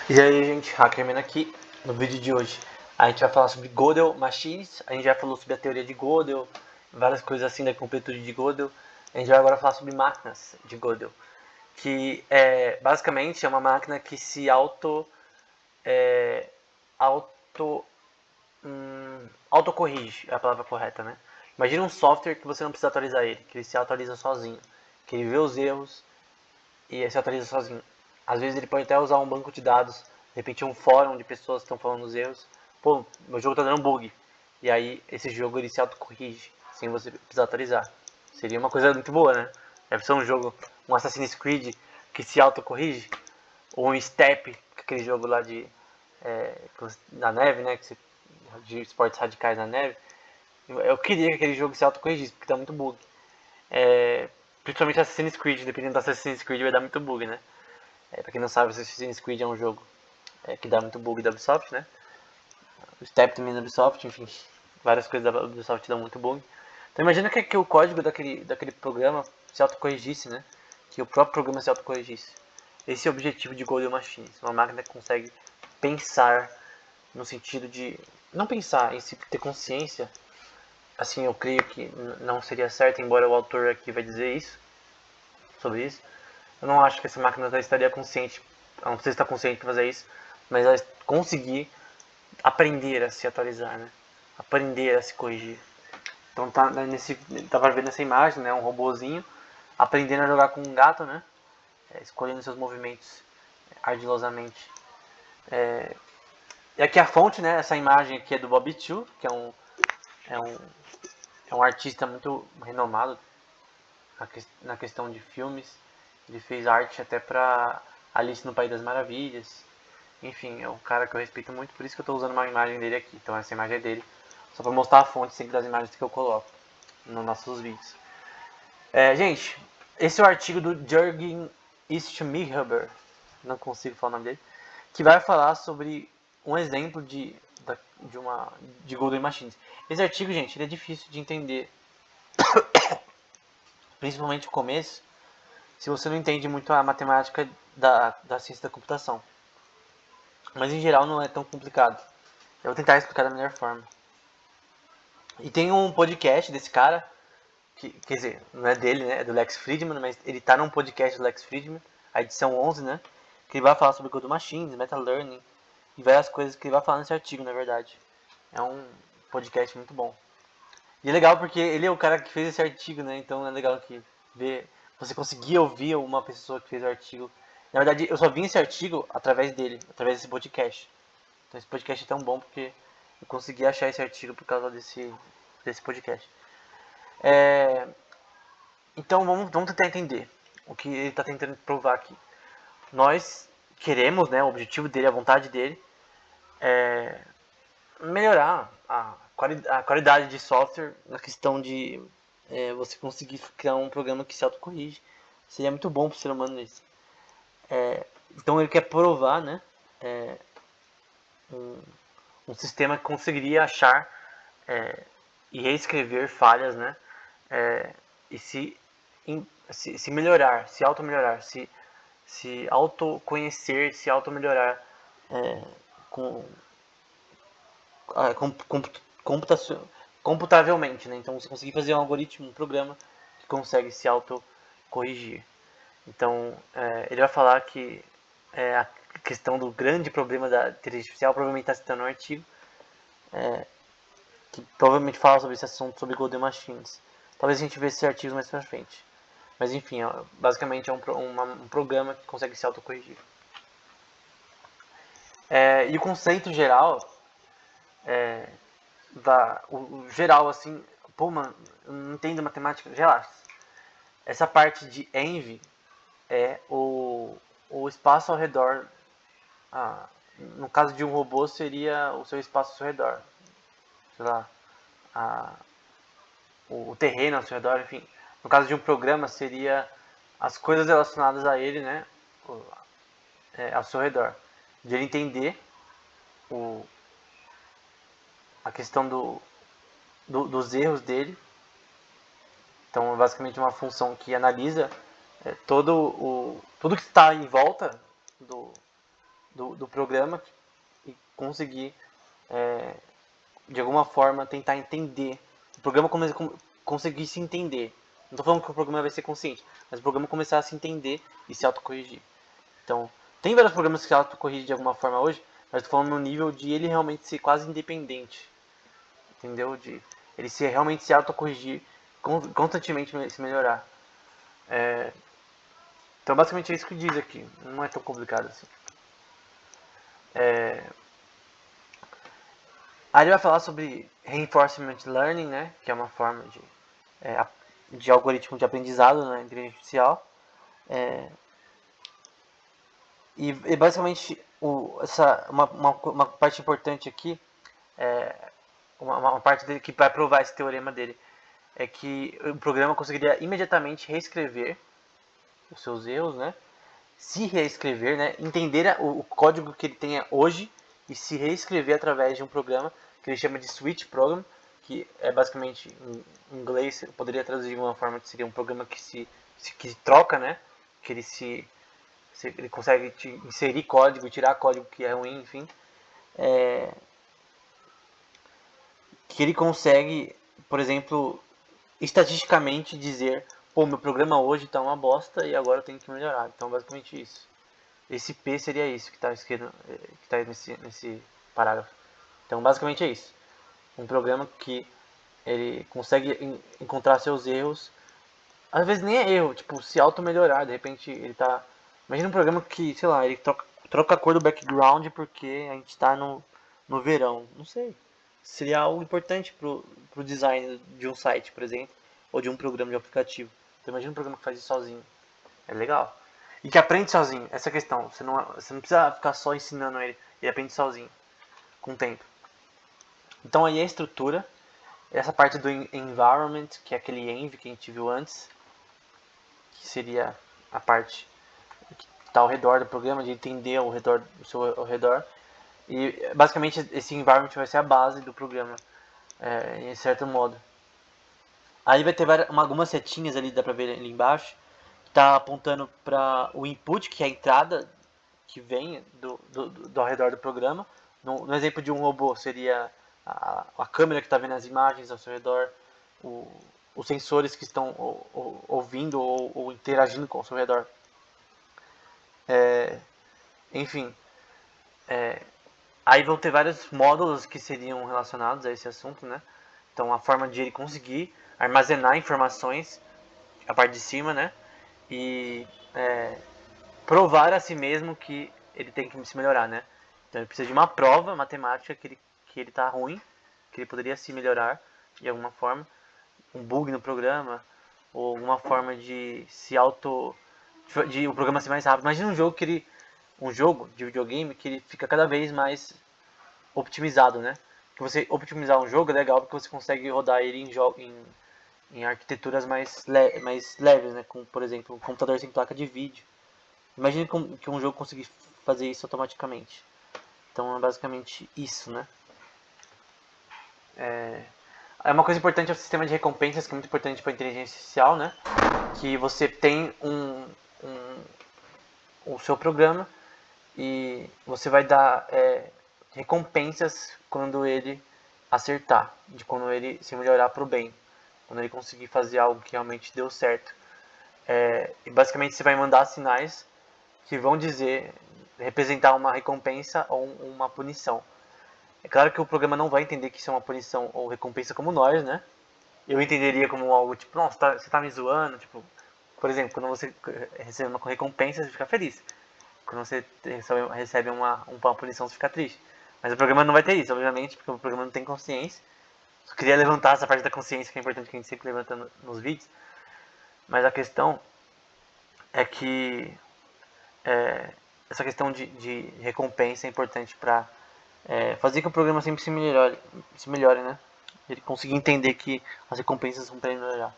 E aí, gente, Hackerman aqui. No vídeo de hoje a gente vai falar sobre Gödel Machines. A gente já falou sobre a teoria de Gödel, várias coisas assim da completude de Gödel. A gente vai agora falar sobre máquinas de Gödel, que basicamente é uma máquina que se auto autocorrige, é a palavra correta, né? Imagina um software que você não precisa atualizar ele, que ele se atualiza sozinho, que ele vê os erros e se atualiza sozinho. Às vezes ele pode até usar um banco de dados, de repente um fórum de pessoas que estão falando os erros. Pô, meu jogo tá dando bug. E aí esse jogo ele se autocorrige, sem você precisar atualizar. Seria uma coisa muito boa, né? Deve ser um jogo, um Assassin's Creed que se autocorrige. Ou um Step, aquele jogo lá de na neve, né? De esportes radicais na neve. Eu queria que aquele jogo se autocorrigisse, porque tá muito bug. Principalmente Assassin's Creed, dependendo do Assassin's Creed vai dar muito bug, né? Pra quem não sabe, Assassin's Creed é um jogo que dá muito bug da Ubisoft, né? O Step também da Ubisoft, enfim, várias coisas da Ubisoft dão muito bug. Então imagina que o código daquele programa se autocorrigisse, né? Que o próprio programa se autocorrigisse. Esse é o objetivo de Golden Machines, uma máquina que consegue pensar no sentido de não pensar em si, ter consciência. Assim, eu creio que não seria certo, embora o autor aqui vai dizer isso, sobre isso. Eu não acho que essa máquina já estaria consciente, ela não precisa estar consciente para fazer isso, mas ela conseguir aprender a se atualizar, né? Aprender a se corrigir. Então tá para ver nessa imagem, né? Um robozinho aprendendo a jogar com um gato, né? Escolhendo seus movimentos ardilosamente. E aqui a fonte, né? Essa imagem aqui é do Bob Chu, que é um, é um artista muito renomado na questão de filmes. Ele fez arte até para Alice no País das Maravilhas. Enfim, é um cara que eu respeito muito, por isso que eu estou usando uma imagem dele aqui. Então essa imagem é dele, só para mostrar a fonte sempre das imagens que eu coloco nos nossos vídeos. Gente, esse é o artigo do Jürgen Istmihuber, não consigo falar o nome dele, que vai falar sobre um exemplo de Golden Machines. Esse artigo, gente, ele é difícil de entender, principalmente o começo, se você não entende muito a matemática da ciência da computação. Mas em geral não é tão complicado. Eu vou tentar explicar da melhor forma. E tem um podcast desse cara, quer dizer, não é dele, né? É do Lex Fridman, mas ele tá num podcast do Lex Fridman, a edição 11, né? Que ele vai falar sobre Golden Machines, Meta Learning e várias coisas que ele vai falar nesse artigo, na verdade. É um podcast muito bom. E é legal porque ele é o cara que fez esse artigo, né? Então é legal que você conseguia ouvir uma pessoa que fez o artigo. Na verdade, eu só vi esse artigo através dele, através desse podcast. Então esse podcast é tão bom porque eu consegui achar esse artigo por causa desse podcast. É, então vamos tentar entender o que ele está tentando provar aqui. Nós queremos, né, o objetivo dele, a vontade dele, é melhorar a qualidade de software na questão de você conseguir criar um programa que se autocorrige. Seria muito bom para o ser humano isso. Então ele quer provar, né, um sistema que conseguiria achar e reescrever falhas, né, e se melhorar, se auto-melhorar, se autoconhecer, se auto-melhorar com, computavelmente, né? Então você conseguir fazer um algoritmo, um programa que consegue se autocorrigir. Então ele vai falar que a questão do grande problema da inteligência artificial, provavelmente está citando um artigo que provavelmente fala sobre esse assunto, sobre Golden Machines. Talvez a gente veja esses artigos mais pra frente. Mas enfim, basicamente é um programa que consegue se autocorrigir. E o conceito geral, o geral assim, pô mano, eu não entendo matemática, relaxa. Essa parte de envy é o espaço ao redor, no caso de um robô seria o seu espaço ao seu redor, sei lá, a, o terreno ao seu redor, enfim. No caso de um programa seria as coisas relacionadas a ele, né, ao seu redor. De ele entender a questão dos erros dele. Então é basicamente uma função que analisa tudo que está em volta do, do programa e conseguir, de alguma forma, tentar entender. O programa conseguir se entender. Não estou falando que o programa vai ser consciente, mas o programa começar a se entender e se autocorrigir. Então, tem vários programas que se autocorrigem de alguma forma hoje, mas estou falando no nível de ele realmente ser quase independente. Entendeu? De ele realmente se autocorrigir, constantemente se melhorar. Então, basicamente é isso que diz aqui. Não é tão complicado assim. Aí ele vai falar sobre Reinforcement Learning, né? Que é uma forma de algoritmo de aprendizado na inteligência artificial. E basicamente uma parte importante aqui, uma parte dele que vai provar esse teorema dele, é que o programa conseguiria imediatamente reescrever os seus erros, né? Se reescrever, né? Entender o código que ele tenha hoje e se reescrever através de um programa que ele chama de Switch Program, que é basicamente, em inglês, eu poderia traduzir de uma forma que seria um programa que troca, né? Que ele consegue inserir código, tirar código que é ruim, enfim. Que ele consegue, por exemplo, estatisticamente dizer, pô, meu programa hoje está uma bosta e agora eu tenho que melhorar. Então, basicamente isso. Esse P seria isso que está escrito, que está nesse parágrafo. Então, basicamente é isso. Um programa que ele consegue encontrar seus erros. Às vezes nem é erro, tipo, se auto-melhorar. De repente ele tá... Imagina um programa que, sei lá, ele troca a cor do background porque a gente está no verão. Não sei. Seria algo importante pro design de um site, por exemplo. Ou de um programa de aplicativo. Então imagina um programa que faz isso sozinho. É legal. E que aprende sozinho. Essa é a questão. Você não precisa ficar só ensinando ele. Ele aprende sozinho. Com o tempo. Então aí a estrutura. Essa parte do environment, que é aquele env que a gente viu antes. Que seria a parte que está ao redor do programa, de entender o seu ao redor. E basicamente esse environment vai ser a base do programa, em certo modo. Aí vai ter algumas setinhas ali, dá pra ver ali embaixo, que está apontando para o input, que é a entrada que vem do ao redor do programa. No exemplo de um robô seria a câmera que está vendo as imagens ao seu redor, os sensores que estão ouvindo ou interagindo com o seu redor. Enfim, aí vão ter vários módulos que seriam relacionados a esse assunto, né? Então a forma de ele conseguir armazenar informações, a parte de cima, né? E provar a si mesmo que ele tem que se melhorar, né? Então ele precisa de uma prova matemática que ele tá ruim, que ele poderia se melhorar de alguma forma, um bug no programa, ou alguma forma de de o programa ser mais rápido. Imagina um jogo de videogame que ele fica cada vez mais optimizado, né? Que você optimizar um jogo é legal porque você consegue rodar ele em arquiteturas mais leves, né? Como, por exemplo, um computador sem placa de vídeo. Imagine que um jogo conseguir fazer isso automaticamente. Então é basicamente isso, né? É uma coisa importante é o sistema de recompensas, que é muito importante para a inteligência artificial, né? Que você tem o seu programa e você vai dar recompensas quando ele acertar, de quando ele se melhorar para o bem, quando ele conseguir fazer algo que realmente deu certo. E basicamente você vai mandar sinais que vão representar uma recompensa ou uma punição. É claro que o programa não vai entender que isso é uma punição ou recompensa como nós, né? Eu entenderia como algo tipo, nossa, você tá me zoando, tipo, por exemplo, quando você recebe uma recompensa, você fica feliz. Quando você recebe uma punição, você fica triste. Mas o programa não vai ter isso, obviamente, porque o programa não tem consciência. Só queria levantar essa parte da consciência, que é importante, que a gente sempre levanta nos vídeos. Mas a questão é que essa questão de recompensa é importante para fazer que o programa sempre se melhore, né? Ele conseguir entender que as recompensas são para ele melhorar.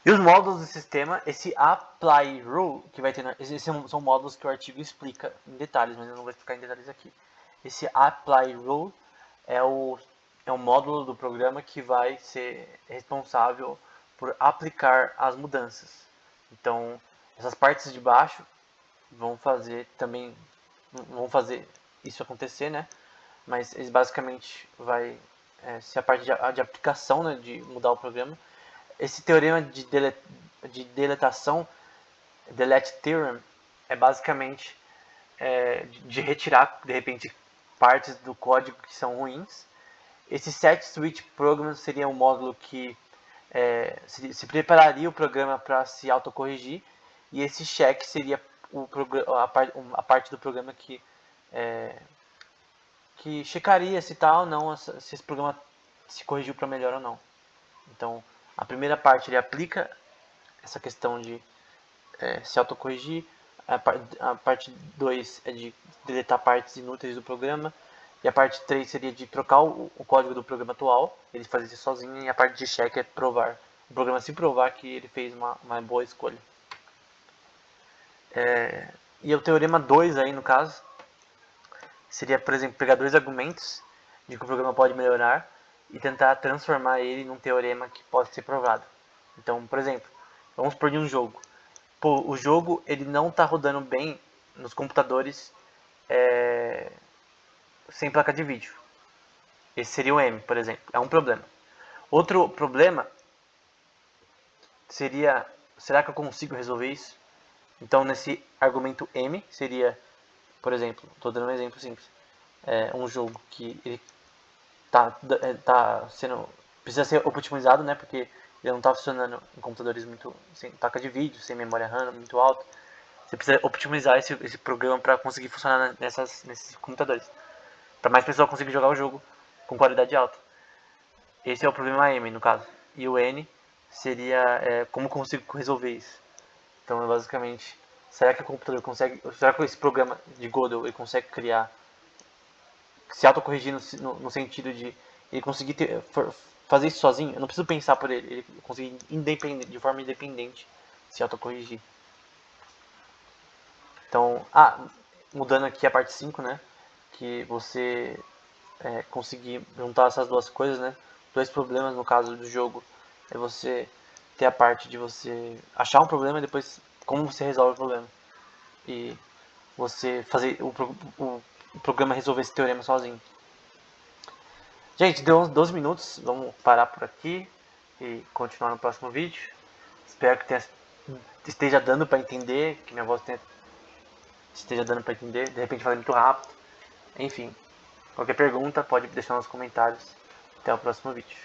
E os módulos do sistema, esse apply rule que vai ter, esses são módulos que o artigo explica em detalhes, mas eu não vou ficar em detalhes aqui. Esse apply rule é o módulo do programa que vai ser responsável por aplicar as mudanças. Então, essas partes de baixo vão fazer também, vão fazer isso acontecer, né? Mas eles basicamente vai ser a parte de aplicação, né, de mudar o programa. Esse teorema de deletação, delete theorem, é basicamente de retirar, de repente, partes do código que são ruins. Esse set switch program seria um módulo que se prepararia o programa para se autocorrigir, e esse check seria a parte do programa que checaria se tá ou não, se esse programa se corrigiu para melhor ou não. Então, a primeira parte ele aplica essa questão de se autocorrigir. A parte 2 é de deletar partes inúteis do programa. E a parte 3 seria de trocar o código do programa atual, ele fazer isso sozinho. E a parte de check é provar, o programa se provar que ele fez uma boa escolha. E o teorema 2 aí, no caso, seria, por exemplo, pegar dois argumentos de que o programa pode melhorar e tentar transformar ele num teorema que pode ser provado. Então, por exemplo, vamos supor de um jogo. Pô, o jogo ele não está rodando bem nos computadores sem placa de vídeo. Esse seria o M, por exemplo. É um problema. Outro problema seria, será que eu consigo resolver isso? Então, nesse argumento M, seria, por exemplo, estou dando um exemplo simples, um jogo que ele precisa ser optimizado, né? Porque ele não está funcionando em computadores muito sem placa de vídeo, sem memória RAM muito alta. Você precisa optimizar esse programa para conseguir funcionar nesses computadores, para mais pessoas conseguirem jogar o jogo com qualidade alta. Esse é o problema M, no caso. E o N seria como consigo resolver isso. Então, basicamente, será que o computador consegue, será que esse programa de Godel ele consegue criar, se autocorrigir no sentido de ele conseguir fazer isso sozinho? Eu não preciso pensar por ele conseguir de forma independente se autocorrigir. Então, mudando aqui a parte 5, né? Que você conseguir juntar essas duas coisas, né? Dois problemas no caso do jogo é você ter a parte de você achar um problema e depois como você resolve o problema. E você fazer o programa resolver esse teorema sozinho. Gente, deu uns 12 minutos, vamos parar por aqui e continuar no próximo vídeo. Espero que esteja dando para entender, que minha voz esteja dando para entender. De repente falei muito rápido. Enfim, qualquer pergunta pode deixar nos comentários. Até o próximo vídeo.